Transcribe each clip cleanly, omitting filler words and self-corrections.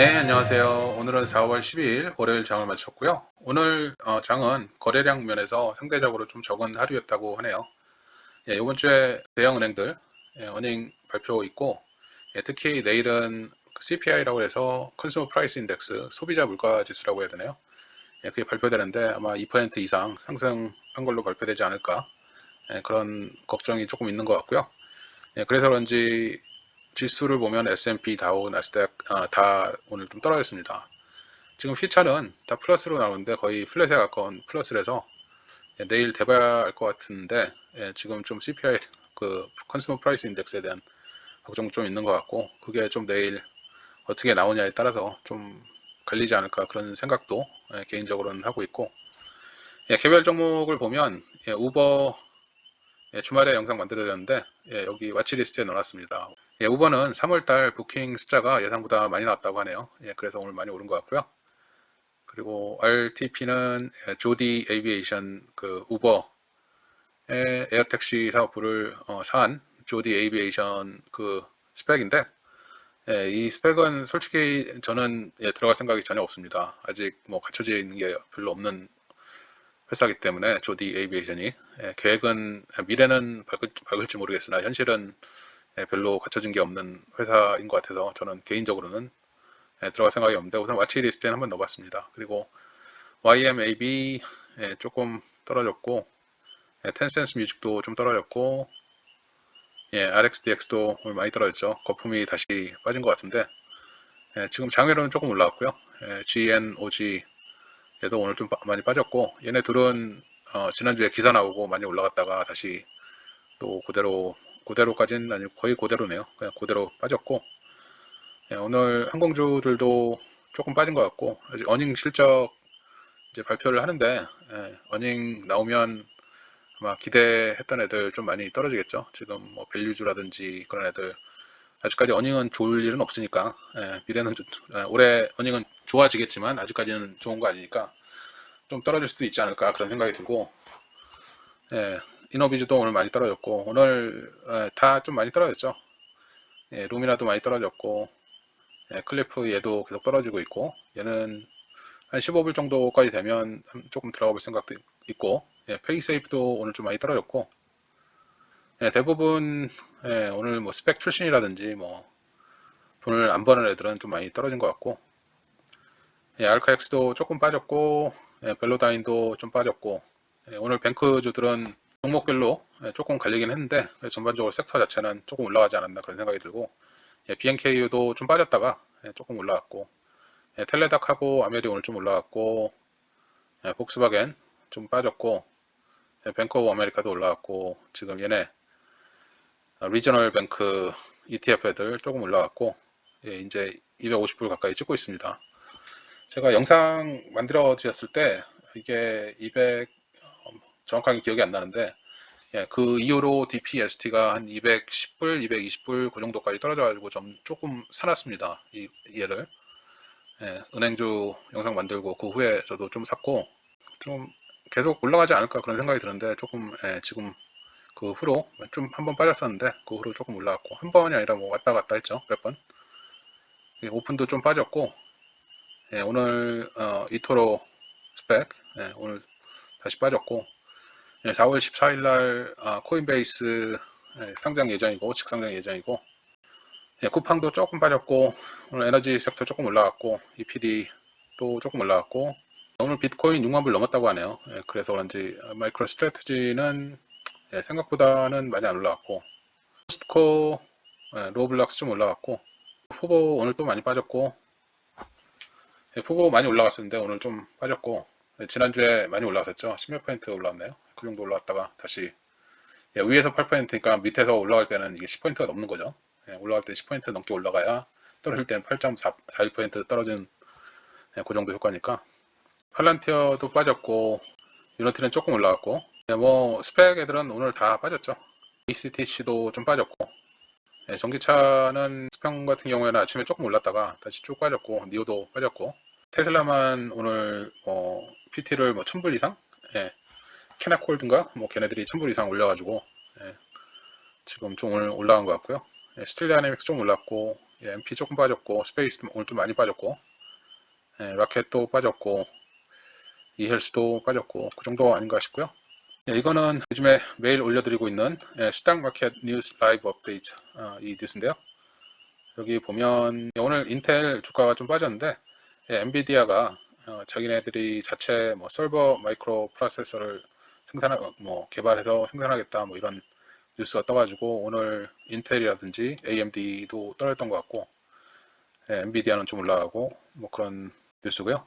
네, 안녕하세요. 오늘은 4월 12일 월요일 장을 마쳤고요. 오늘 장은 거래량 면에서 상대적으로 좀 적은 하루였다고 하네요. 예, 이번 주에 대형 은행들 어닝 발표 있고, 특히 내일은 CPI라고 해서 컨슈머 프라이스 인덱스, 소비자 물가 지수라고 해야 되나요? 그게 발표되는데 아마 2% 이상 상승한 걸로 발표되지 않을까, 그런 걱정이 조금 있는 것 같고요. 그래서 그런지 지수를 보면 S&P, 다우, 나스닥 다 오늘 좀 떨어졌습니다. 지금 휘차는 다 플러스로 나오는데 거의 플랫에 가까운 플러스라서 내일 돼봐야 알 것 같은데, 지금 좀 CPI 그 컨슈머 프라이스 인덱스에 대한 걱정 좀 있는 것 같고, 그게 좀 내일 어떻게 나오냐에 따라서 좀 갈리지 않을까 그런 생각도 개인적으로는 하고 있고, 개별 종목을 보면 우버 주말에 영상 만들어졌는데 여기 와치리스트에 넣어놨습니다. 우버는 3월달 부킹 숫자가 예상보다 많이 나왔다고 하네요. 그래서 오늘 많이 오른 것 같고요. 그리고 RTP는 조디 에이비에이션 그 우버의 에어택시 사업부를 산 조디 에이비에이션 그 스펙인데, 이 스펙은 솔직히 저는 들어갈 생각이 전혀 없습니다. 아직 뭐 갖춰져 있는 게 별로 없는 회사이기 때문에 조디 에이비에이션이 계획은 미래는 밝을지 모르겠으나 현실은 별로 갖춰진 게 없는 회사인 것 같아서 저는 개인적으로는 들어갈 생각이 없는데, 우선 와치리스트에 한번 넣어봤습니다. 그리고 YMAB 조금 떨어졌고, 텐센스 뮤직도 좀 떨어졌고, RXDX도 오늘 많이 떨어졌죠. 거품이 다시 빠진 것 같은데, 지금 장외로는 조금 올라왔고요. GNOG 얘도 오늘 좀 많이 빠졌고, 얘네 둘은 지난주에 기사 나오고 많이 올라갔다가 다시 또 그대로까지는 아니고 거의 그대로네요. 그냥 그대로 빠졌고, 오늘 항공주들도 조금 빠진 것 같고, 아직 어닝 실적 이제 발표를 하는데, 어닝 나오면 아마 기대했던 애들 좀 많이 떨어지겠죠. 지금 뭐 밸류주라든지 그런 애들 아직까지 어닝은 좋을 일은 없으니까, 미래는 올해 어닝은 좋아지겠지만 아직까지는 좋은 거 아니니까 좀 떨어질 수도 있지 않을까 그런 생각이 들고, 이너비즈도 오늘 많이 떨어졌고, 오늘 다 좀 많이 떨어졌죠. 루미나도 많이 떨어졌고, 클리프 얘도 계속 떨어지고 있고, 얘는 한 15불 정도까지 되면 조금 들어가 볼 생각도 있고, 페이세이프도 오늘 좀 많이 떨어졌고, 대부분 오늘 뭐 스펙 출신이라든지 뭐 돈을 안 버는 애들은 좀 많이 떨어진 것 같고, 알카엑스도 조금 빠졌고, 벨로다인도 좀 빠졌고, 오늘 뱅크주들은 종목별로 조금 갈리긴 했는데 전반적으로 섹터 자체는 조금 올라가지 않았나 그런 생각이 들고, BNKU도 좀 빠졌다가 조금 올라왔고, 텔레닥하고 아메리 오늘 좀 올라왔고, 폭스바겐 좀 빠졌고, 뱅크 오브 아메리카도 올라왔고, 지금 얘네 리저널 뱅크 ETF 애들 조금 올라왔고, 이제 250불 가까이 찍고 있습니다. 제가 영상 만들어 드렸을 때 이게 200 정확하게 기억이 안 나는데, 그 이후로 DPST가 한 210불, 220불 그 정도까지 떨어져가지고 좀 조금 사놨습니다. 얘를 은행주 영상 만들고 그 후에 저도 좀 샀고, 좀 계속 올라가지 않을까 그런 생각이 드는데, 조금 지금 그 후로 좀 한 번 빠졌었는데 그 후로 조금 올라왔고, 한 번이 아니라 뭐 왔다 갔다 했죠. 몇 번. 오픈도 좀 빠졌고, 오늘 이토로 스펙 오늘 다시 빠졌고, 4월 14일 날 코인베이스 상장 예정이고 직상장 예정이고, 쿠팡도 조금 빠졌고, 오늘 에너지 섹터 조금 올라갔고, EPD도 조금 올라갔고, 오늘 비트코인 6만 불 넘었다고 하네요. 그래서 그런지 마이크로 스트래티지는 생각보다는 많이 안 올라갔고, 포스트코 로블락스 좀 올라갔고, 후보 오늘 또 많이 빠졌고, 후보 많이 올라갔었는데 오늘 좀 빠졌고, 지난주에 많이 올라갔었죠. 10몇 퍼센트 올라왔나요? 그 정도 올라왔다가 다시 위에서 8%니까 밑에서 올라갈 때는 이게 10%가 넘는 거죠. 올라갈 때 10% 넘게 올라가야, 떨어질 때는 8.41% 떨어진 그 정도 효과니까. 팔란티어도 빠졌고, 유니티는 조금 올라갔고, 뭐 스펙 애들은 오늘 다 빠졌죠. ECTC도 좀 빠졌고, 전기차는 스평 같은 경우에는 아침에 조금 올랐다가 다시 쭉 빠졌고, 니오도 빠졌고, 테슬라만 오늘 PT를 뭐 1000불 이상? 캐나콜드인가? 뭐 걔네들이 1000불 이상 올려가지고 지금 좀 오늘 올라간 것 같고요. 스틸 다이내믹스 좀 올랐고, MP 조금 빠졌고, 스페이스 오늘 좀 많이 빠졌고, 라켓도 빠졌고, 이헬스도 빠졌고, 그 정도 아닌가 싶고요. 이거는 요즘에 매일 올려드리고 있는 스탁 마켓 뉴스 라이브 업데이트 이 뉴스인데요. 여기 보면 오늘 인텔 주가가 좀 빠졌는데 엔비디아가 자기네들이 자체 뭐 서버 마이크로 프로세서를 개발해서 생산하겠다 뭐 이런 뉴스가 떠가지고 오늘 인텔이라든지 AMD도 떨어졌던 것 같고 엔비디아는 좀 올라가고 뭐 그런 뉴스고요.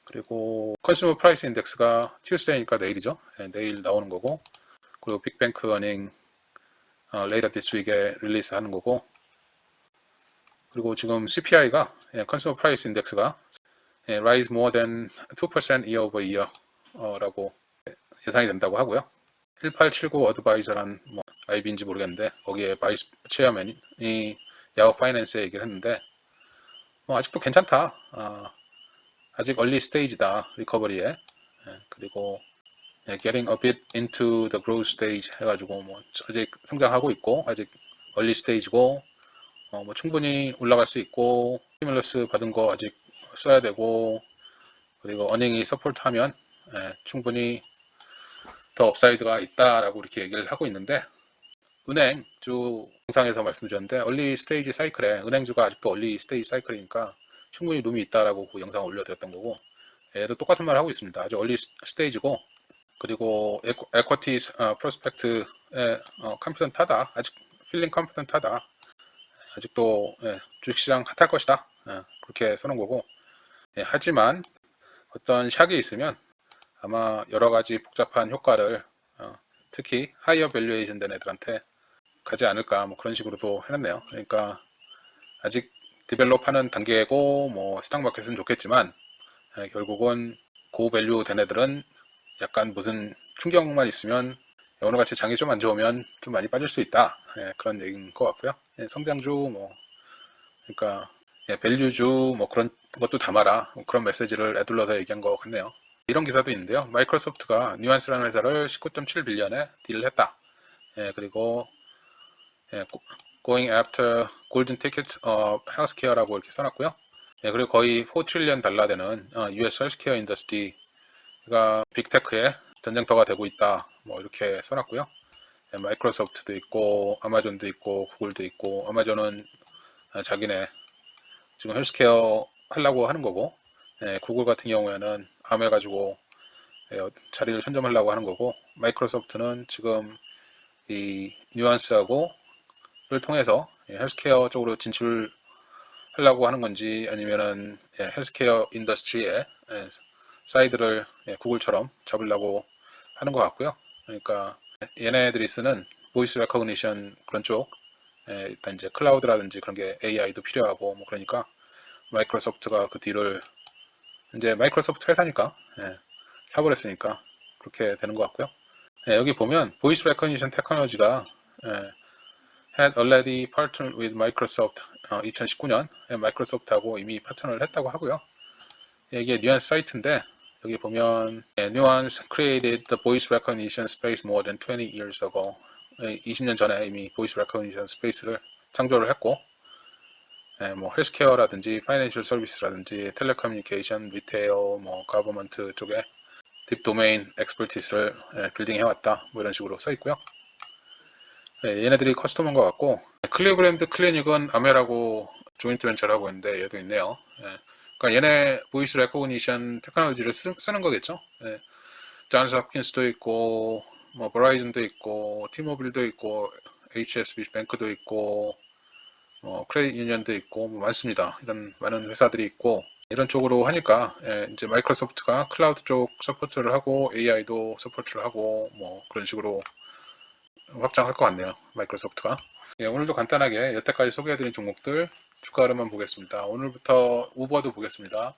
그리고 컨슈머 프라이스 인덱스가 튜스데이니까 내일이죠. 내일 나오는 거고 그리고 빅뱅크 어닝 레이더 디스 윅에 릴리스 하는 거고 그리고 지금 CPI가 컨슈머 프라이스 인덱스가 rise more than 2% year over year 라고 예상이 된다고 하고요. 1879 어드바이저란 뭐 IB인지 모르겠는데 거기에 바이스 체어맨이 야후 파이낸스에 얘기를 했는데 아직도 괜찮다. 아직 얼리 스테이지다 리커버리에. 그리고 getting a bit into the growth stage 해가지고 뭐 아직 성장하고 있고 아직 얼리 스테이지고 뭐 충분히 올라갈 수 있고 스티뮬러스 받은 거 아직 써야 되고 그리고 어닝이 서포트하면 충분히 더 업사이드가 있다라고 이렇게 얘기를 하고 있는데 은행주 영상에서 말씀드렸는데 얼리 스테이지 사이클에 은행주가 아직도 얼리 스테이지 사이클이니까 충분히 룸이 있다라고 그 영상을 올려드렸던 거고 얘도 똑같은 말을 하고 있습니다. 아직 얼리 스테이지고 그리고 에쿼티 프로스펙트에 컴피던트하다 아직 필링 컴피던트하다 아직도 주식시장 핫할 것이다 그렇게 써놓은 거고 하지만 어떤 샥이 있으면 아마 여러가지 복잡한 효과를 특히 하이어 밸류에이션 된 애들한테 가지 않을까 뭐 그런 식으로도 해놨네요. 그러니까 아직 디벨롭하는 단계고 뭐 스탁마켓은 좋겠지만 결국은 고밸류 된 애들은 약간 무슨 충격만 있으면 오늘같이 장이 좀 안 좋으면 좀 많이 빠질 수 있다 그런 얘기인 것 같고요. 성장주 뭐 그러니까 밸류주 뭐 그런 것도 담아라 뭐 그런 메시지를 애둘러서 얘기한 것 같네요. 이런 기사도 있는데요. 마이크로소프트가 뉴안스라는 회사를 19.7빌리언에 딜을 했다. 그리고 Going after golden ticket of healthcare라고 이렇게 써놨고요. 그리고 거의 4트릴리언 달러 되는 US 헬스케어 인더스트리가 빅테크의 전쟁터가 되고 있다. 뭐 이렇게 써놨고요. 마이크로소프트도 있고 아마존도 있고 구글도 있고 아마존은 자기네 지금 헬스케어 하려고 하는 거고 구글 같은 경우에는 암 해가지고 자리를 선점하려고 하는 거고 마이크로소프트는 지금 이 뉴안스하고 를 통해서 헬스케어 쪽으로 진출하려고 하는 건지 아니면은 헬스케어 인더스트리에 사이드를 구글처럼 잡으려고 하는 것 같고요. 그러니까 얘네들이 쓰는 보이스 레코그니션 그런 쪽 일단 이제 클라우드라든지 그런 게 AI도 필요하고 뭐 그러니까 마이크로소프트가 그 뒤를 이제 마이크로소프트 회사니까 사버렸으니까 그렇게 되는 것 같고요. 여기 보면 보이스 레코그니션 테크놀로지가 had already partnered with Microsoft 2019년 마이크로소프트하고 이미 파트너를 했다고 하고요. 이게 뉴안스 사이트인데 여기 보면 Nuance created the voice recognition space more than 20 years ago 20년 전에 이미 voice recognition space를 창조를 했고 뭐 헬스케어라든지 파이낸셜 서비스라든지 텔레커뮤니케이션, 리테일, 뭐 가버먼트 쪽에 딥 도메인 엑스퍼티스를 빌딩해 왔다 뭐 이런 식으로 써 있고요. 얘네들이 커스텀한 것 같고 클리브랜드 클리닉은 아메라고 조인트 벤처를 하고 있는데 얘도 있네요. 그러니까 얘네 보이스 레코그니션 테크놀로지를 쓰는 거겠죠. 존스 홉킨스도 있고 뭐 버라이즌도 있고 티모빌도 있고 HSBC 뱅크도 있고 뭐 크레딧 유니언도 있고 뭐 많습니다. 이런 많은 회사들이 있고 이런 쪽으로 하니까 이제 마이크로소프트가 클라우드 쪽 서포트를 하고 AI도 서포트를 하고 뭐 그런 식으로 확장할 것 같네요. 마이크로소프트가. 오늘도 간단하게 여태까지 소개해드린 종목들 주가 흐름만 보겠습니다. 오늘부터 우버도 보겠습니다.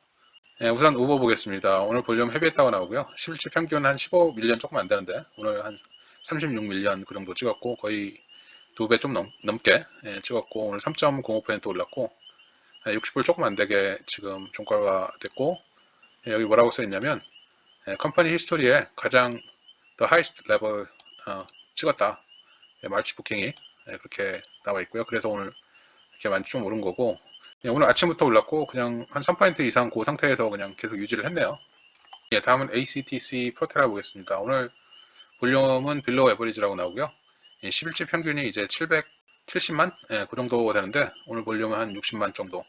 우선 우버 보겠습니다. 오늘 볼륨 헤비했다고 나오고요. 17주 평균 한 15밀리언 조금 안 되는데 오늘 한 36밀리언 그 정도 찍었고 거의 2배 좀 넘게 찍었고 오늘 3.05% 올랐고 60불 조금 안 되게 지금 종가가 됐고 여기 뭐라고 써있냐면 컴퍼니 히스토리에 가장 더 하이스트 레벨 찍었다. 마치 부킹이 그렇게 나와 있고요. 그래서 오늘 이렇게 많이 좀 오른 거고, 오늘 아침부터 올랐고 그냥 한 3% 이상 그 상태에서 그냥 계속 유지를 했네요. 다음은 ACTC 프로테라 보겠습니다. 오늘 볼륨은 빌로우 에버리지라고 나오고요. 10일치 평균이 이제 770만? 그 정도 되는데 오늘 볼륨은 한 60만 정도.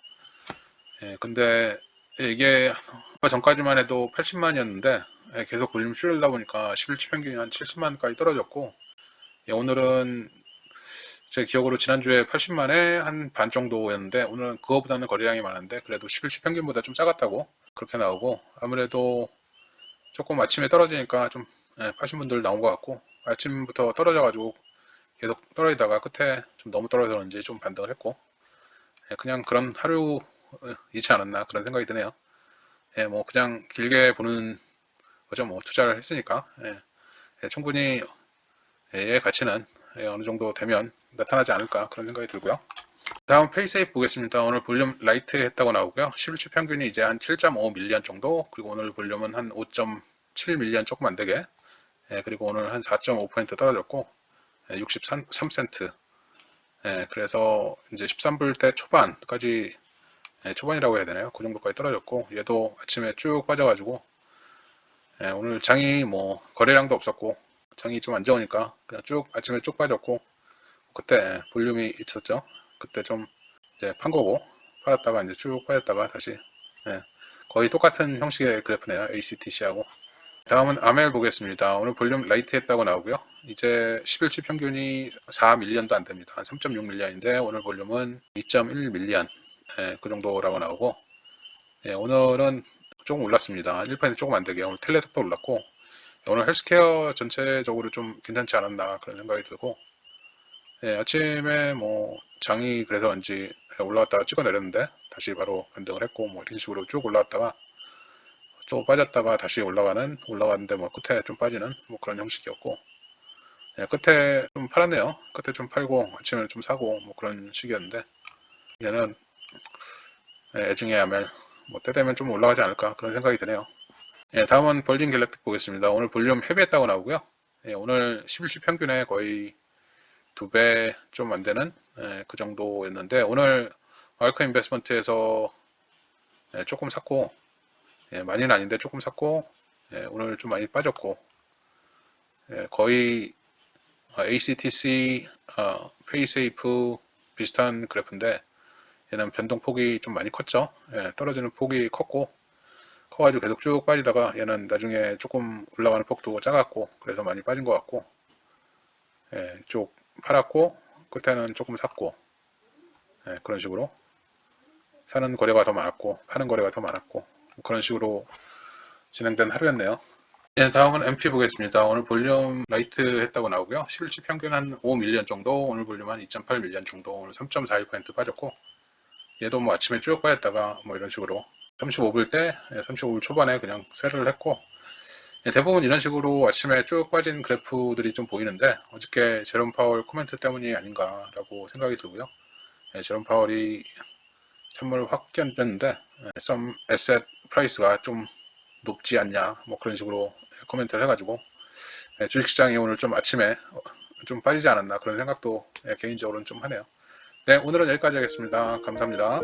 근데 이게 얼마 전까지만 해도 80만이었는데 계속 볼륨 줄이다 보니까 11치 평균이 한 70만까지 떨어졌고, 오늘은 제 기억으로 지난주에 80만에 한 반 정도였는데 오늘은 그거보다는 거래량이 많은데 그래도 11치 평균보다 좀 작았다고 그렇게 나오고, 아무래도 조금 아침에 떨어지니까 좀 파신 분들 나온 것 같고, 아침부터 떨어져가지고 계속 떨어지다가 끝에 좀 너무 떨어졌는지 좀 반등을 했고, 그냥 그런 하루이지 않았나 그런 생각이 드네요. 뭐 그냥 길게 보는 거죠. 뭐 투자를 했으니까 충분히 얘의 가치는 어느 정도 되면 나타나지 않을까 그런 생각이 들고요. 다음 페이세이프 보겠습니다. 오늘 볼륨 라이트 했다고 나오고요. 11주 평균이 이제 한 7.5밀리언 정도, 그리고 오늘 볼륨은 한 5.7밀리언 조금 안 되게, 그리고 오늘 한 4.5% 떨어졌고 63센트. 그래서 이제 13불대 초반까지, 초반이라고 해야 되나요? 그 정도까지 떨어졌고, 얘도 아침에 쭉 빠져가지고 오늘 장이 뭐 거래량도 없었고 장이 좀 안 좋으니까 그냥 쭉 아침에 쭉 빠졌고, 그때 볼륨이 있었죠. 그때 좀 이제 판 거고, 팔았다가 이제 쭉 빠졌다가 다시, 거의 똑같은 형식의 그래프네요. ACTC하고. 다음은 아멜 보겠습니다. 오늘 볼륨 라이트 했다고 나오고요. 이제 10일치 평균이 4밀리언도 안 됩니다. 한 3.6밀리언인데 오늘 볼륨은 2.1밀리언, 그 정도라고 나오고, 오늘은 조금 올랐습니다. 1% 조금 안 되게 오늘 텔레톡도 올랐고, 오늘 헬스케어 전체적으로 좀 괜찮지 않았나 그런 생각이 들고, 아침에 뭐 장이 그래서인지 올라왔다가 찍어 내렸는데 다시 바로 반등을 했고, 뭐 이런 식으로 쭉 올라왔다가 또 빠졌다가 다시 올라가는데 뭐 끝에 좀 빠지는 뭐 그런 형식이었고, 끝에 좀 팔았네요. 끝에 좀 팔고 아침에 좀 사고 뭐 그런 식이었는데, 얘는 애증의 아멜 뭐 때 되면 좀 올라가지 않을까 그런 생각이 드네요. 다음은 벌진 갤럭틱 보겠습니다. 오늘 볼륨 헤비했다고 나오고요. 오늘 11시 평균에 거의 2배 좀 안 되는 그 정도였는데, 오늘 마이크 인베스먼트에서 조금 샀고, 많이는 아닌데 조금 샀고, 오늘 좀 많이 빠졌고, 거의 ACTC, 페이세이프 비슷한 그래프인데 얘는 변동폭이 좀 많이 컸죠. 떨어지는 폭이 컸고, 커가지고 계속 쭉 빠지다가 얘는 나중에 조금 올라가는 폭도 작았고 그래서 많이 빠진 것 같고, 쭉 팔았고 끝에는 조금 샀고, 그런 식으로 사는 거래가 더 많았고 파는 거래가 더 많았고 그런 식으로 진행된 하루였네요. 다음은 MP 보겠습니다. 오늘 볼륨 라이트 했다고 나오고요. 10일치 평균 한 5밀리언 정도, 오늘 볼륨 한 2.8밀리언 정도, 오늘 3.41% 빠졌고, 얘도 뭐 아침에 쭉 빠졌다가 뭐 이런 식으로 35불 때 35불 초반에 그냥 세를 했고, 대부분 이런 식으로 아침에 쭉 빠진 그래프들이 좀 보이는데 어저께 제롬 파월 코멘트 때문이 아닌가라고 생각이 들고요. 제롬 파월이 찬물을 확 끼얹었는데 some asset price가 좀 높지 않냐 뭐 그런 식으로 코멘트를 해가지고 주식시장이 오늘 좀 아침에 좀 빠지지 않았나 그런 생각도 개인적으로는 좀 하네요. 네, 오늘은 여기까지 하겠습니다. 감사합니다.